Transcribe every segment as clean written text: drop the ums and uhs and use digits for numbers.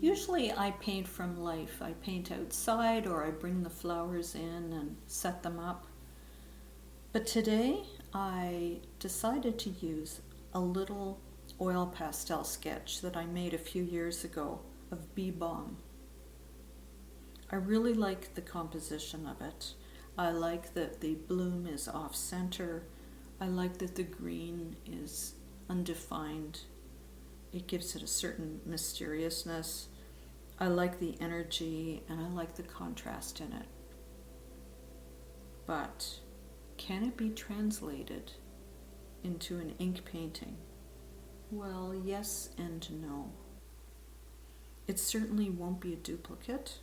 Usually I paint from life. I paint outside or I bring the flowers in and set them up. But today I decided to use a little oil pastel sketch that I made a few years ago of bee balm. I really like the composition of it. I like that the bloom is off center. I like that the green is undefined. It gives it a certain mysteriousness. I like the energy and I like the contrast in it. But can it be translated into an ink painting? Well, yes and no. It certainly won't be a duplicate,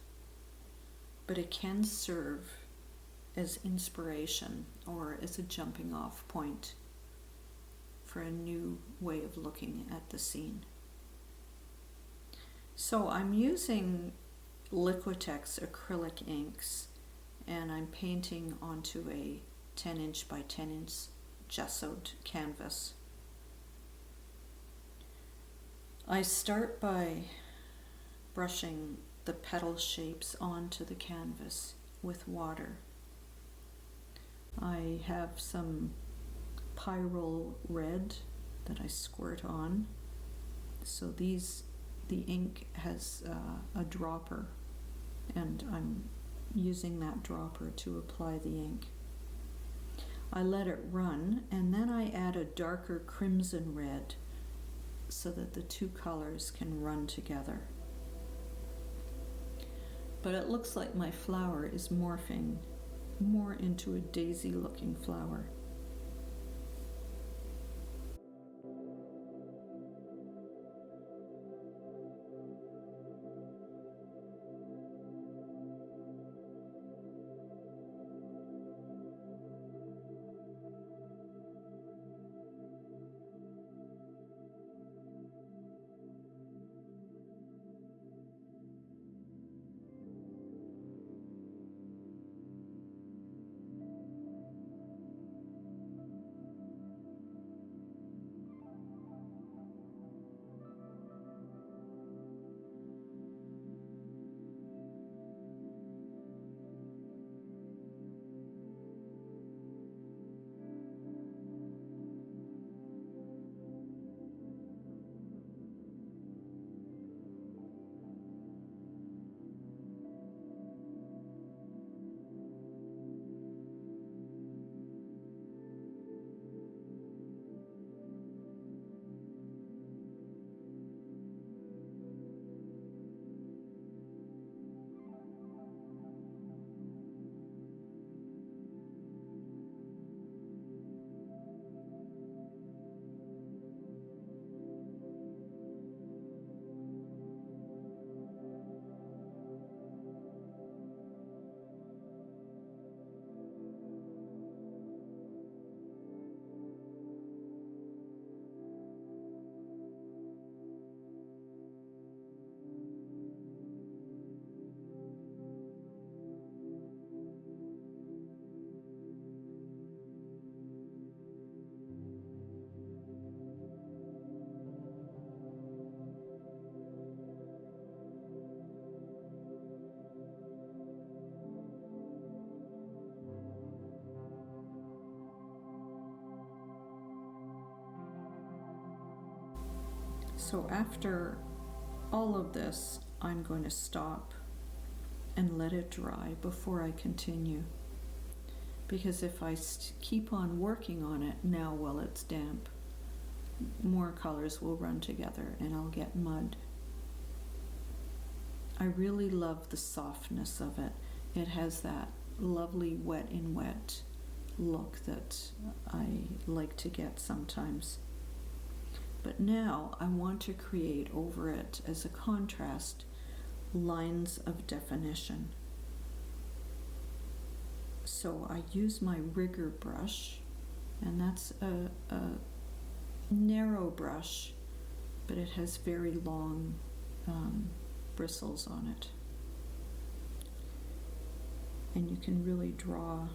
but it can serve as inspiration or as a jumping off point for a new way of looking at the scene. So I'm using Liquitex Acrylic Inks and I'm painting onto a 10-inch by 10-inch gessoed canvas. I start by brushing the petal shapes onto the canvas with water. I have some Pyrrole red that I squirt on. So the ink has a dropper, and I'm using that dropper to apply the ink. I let it run, and then I add a darker crimson red so that the two colors can run together. But it looks like my flower is morphing more into a daisy-looking flower. So after all of this, I'm going to stop and let it dry before I continue. Because if I keep on working on it now while it's damp, more colors will run together and I'll get mud. I really love the softness of it. It has that lovely wet in wet look that I like to get sometimes. But now I want to create over it as a contrast lines of definition. So I use my rigger brush, and that's a narrow brush, but it has very long bristles on it. And you can really draw,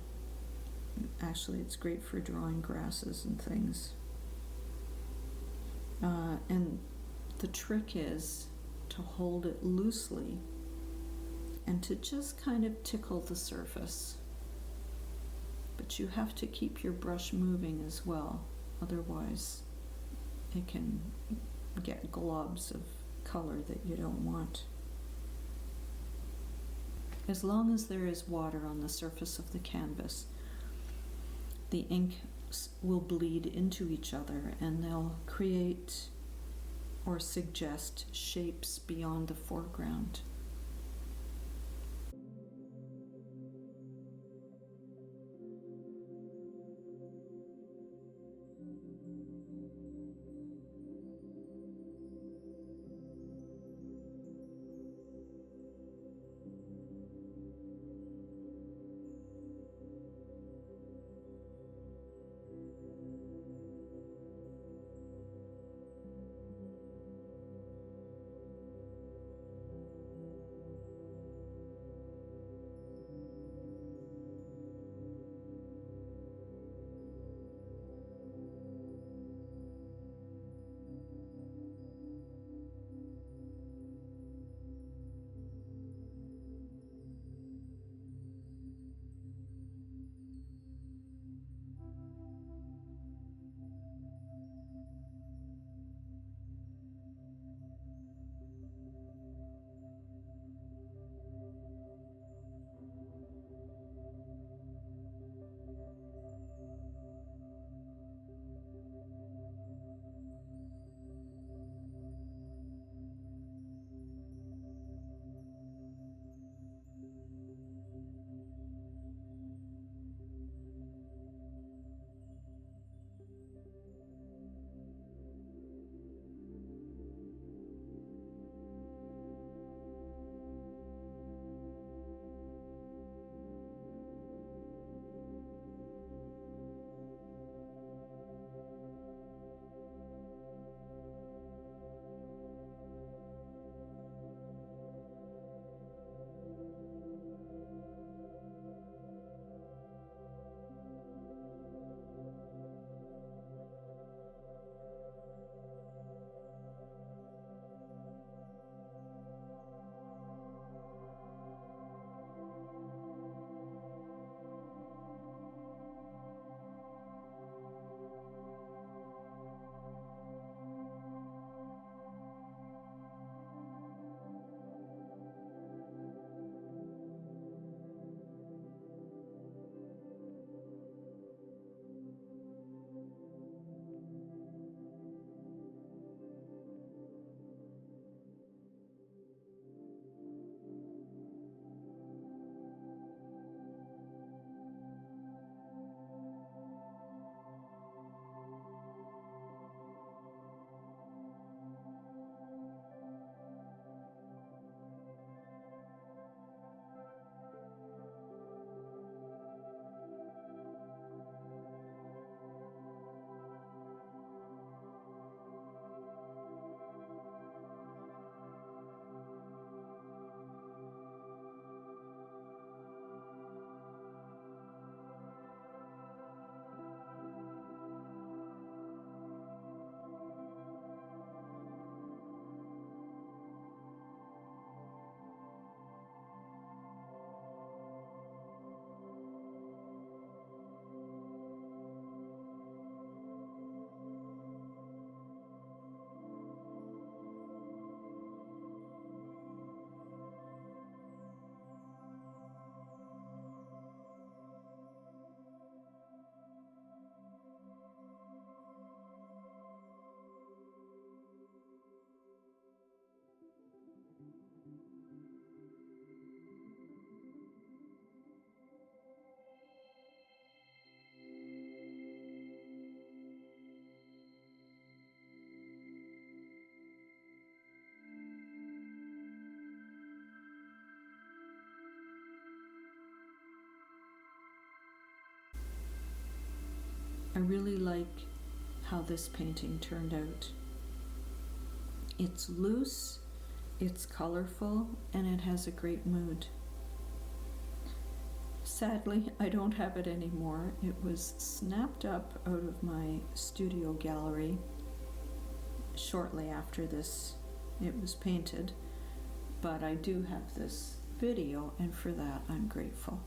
actually it's great for drawing grasses and things. And the trick is to hold it loosely and to just kind of tickle the surface. But you have to keep your brush moving as well, otherwise it can get globs of color that you don't want. As long as there is water on the surface of the canvas, the inks will bleed into each other and they'll create or suggest shapes beyond the foreground. I really like how this painting turned out. It's loose, it's colorful, and it has a great mood. Sadly, I don't have it anymore. It was snapped up out of my studio gallery shortly after this it was painted, but I do have this video, and for that I'm grateful.